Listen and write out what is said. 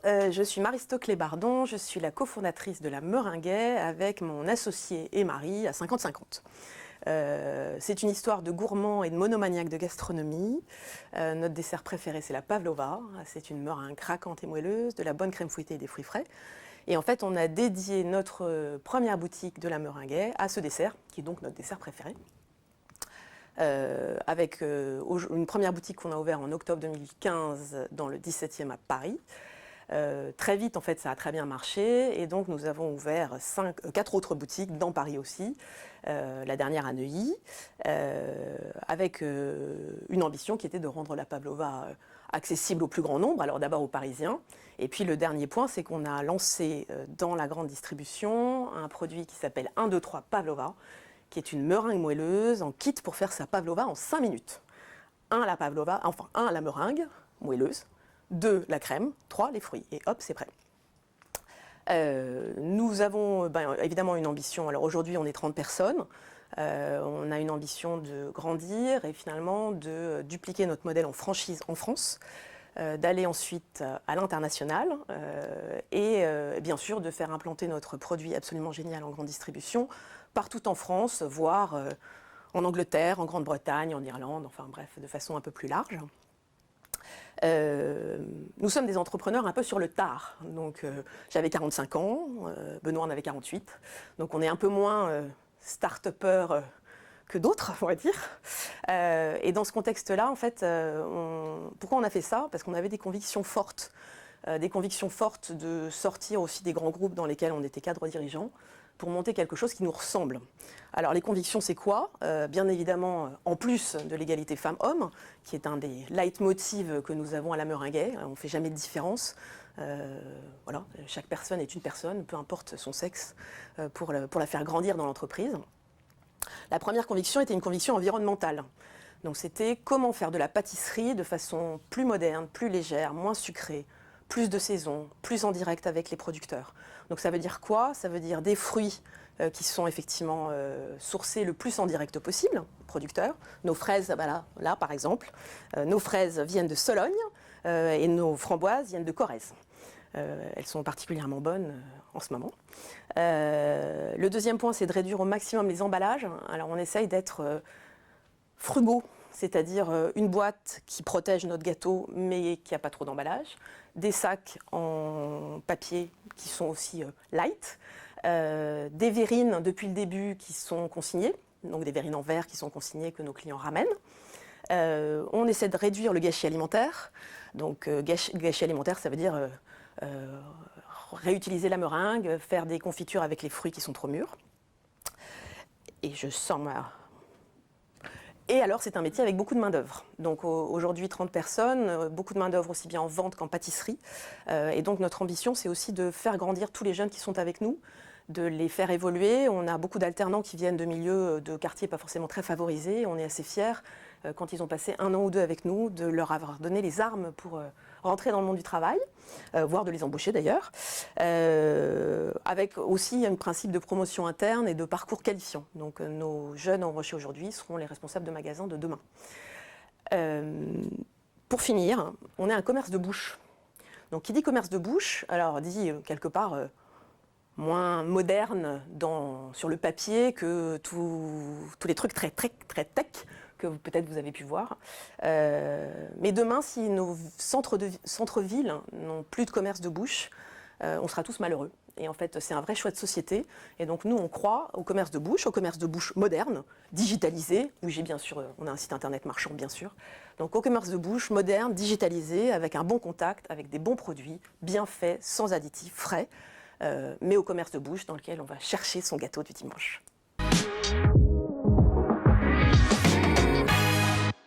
je suis Marie-Sto Clébardon, je suis la cofondatrice de la Meringuet avec mon associé et mari à 50-50. C'est une histoire de gourmand et de monomaniaque de gastronomie. Notre dessert préféré, c'est la pavlova. C'est une meringue craquante et moelleuse, de la bonne crème fouettée et des fruits frais. Et en fait, on a dédié notre première boutique de la Meringuet à ce dessert, qui est donc notre dessert préféré. Avec une première boutique qu'on a ouverte en octobre 2015 dans le 17e à Paris. Très vite, en fait, ça a très bien marché et donc nous avons ouvert 4 autres boutiques dans Paris aussi, la dernière à Neuilly, avec une ambition qui était de rendre la pavlova accessible au plus grand nombre, alors d'abord aux Parisiens. Et puis le dernier point, c'est qu'on a lancé dans la grande distribution un produit qui s'appelle 1, 2, 3 pavlova, qui est une meringue moelleuse en kit pour faire sa pavlova en 5 minutes. 1, la pavlova, enfin 1, la meringue moelleuse, 2, la crème, 3, les fruits. Et hop, c'est prêt. Nous avons évidemment une ambition. Alors aujourd'hui, on est 30 personnes. On a une ambition de grandir et finalement de dupliquer notre modèle en franchise en France, d'aller ensuite à l'international et bien sûr de faire implanter notre produit absolument génial en grande distribution partout en France, voire en Angleterre, en Grande-Bretagne, en Irlande, enfin bref, de façon un peu plus large. Nous sommes des entrepreneurs un peu sur le tard. Donc j'avais 45 ans, Benoît en avait 48. Donc on est un peu moins start-upper que d'autres, on va dire. Et dans ce contexte-là, en fait, pourquoi on a fait ça? Parce qu'on avait des convictions fortes de sortir aussi des grands groupes dans lesquels on était cadre dirigeant, pour monter quelque chose qui nous ressemble. Alors les convictions, c'est quoi? Bien évidemment, en plus de l'égalité femmes-hommes, qui est un des leitmotivs que nous avons à la Meringuet, on ne fait jamais de différence. Voilà, chaque personne est une personne, peu importe son sexe, pour la faire grandir dans l'entreprise. La première conviction était une conviction environnementale. Donc c'était comment faire de la pâtisserie de façon plus moderne, plus légère, moins sucrée, plus de saison, plus en direct avec les producteurs. Donc ça veut dire quoi? Ça veut dire des fruits qui sont effectivement sourcés le plus en direct possible, producteurs. Nos fraises, voilà, là par exemple, nos fraises viennent de Sologne et nos framboises viennent de Corrèze. Elles sont particulièrement bonnes en ce moment. Le deuxième point, c'est de réduire au maximum les emballages. Alors on essaye d'être frugaux, c'est-à-dire une boîte qui protège notre gâteau mais qui n'a pas trop d'emballage, des sacs en papier qui sont aussi light, des verrines depuis le début qui sont consignées, donc des verrines en verre qui sont consignées que nos clients ramènent. On essaie de réduire le gâchis alimentaire. Donc gâchis alimentaire, ça veut dire réutiliser la meringue, faire des confitures avec les fruits qui sont trop mûrs. Et je sens ma... Et alors, c'est un métier avec beaucoup de main-d'œuvre. Donc aujourd'hui, 30 personnes, beaucoup de main-d'œuvre aussi bien en vente qu'en pâtisserie. Et donc, notre ambition, c'est aussi de faire grandir tous les jeunes qui sont avec nous, de les faire évoluer. On a beaucoup d'alternants qui viennent de milieux, de quartiers pas forcément très favorisés. On est assez fiers, quand ils ont passé 1 an ou 2 avec nous, de leur avoir donné les armes pour rentrer dans le monde du travail, voire de les embaucher d'ailleurs, avec aussi un principe de promotion interne et de parcours qualifiant. Donc nos jeunes embauchés aujourd'hui seront les responsables de magasins de demain. Pour finir, on est un commerce de bouche. Donc qui dit commerce de bouche, alors dit quelque part moins moderne sur le papier que tous les trucs très tech que peut-être vous avez pu voir. Mais demain, si nos centres-villes n'ont plus de commerce de bouche, on sera tous malheureux. Et en fait, c'est un vrai choix de société. Et donc, nous, on croit au commerce de bouche moderne, digitalisé. Oui, bien sûr, on a un site internet marchand, bien sûr. Donc, au commerce de bouche moderne, digitalisé, avec un bon contact, avec des bons produits, bien faits, sans additifs, frais. Mais au commerce de bouche dans lequel on va chercher son gâteau du dimanche.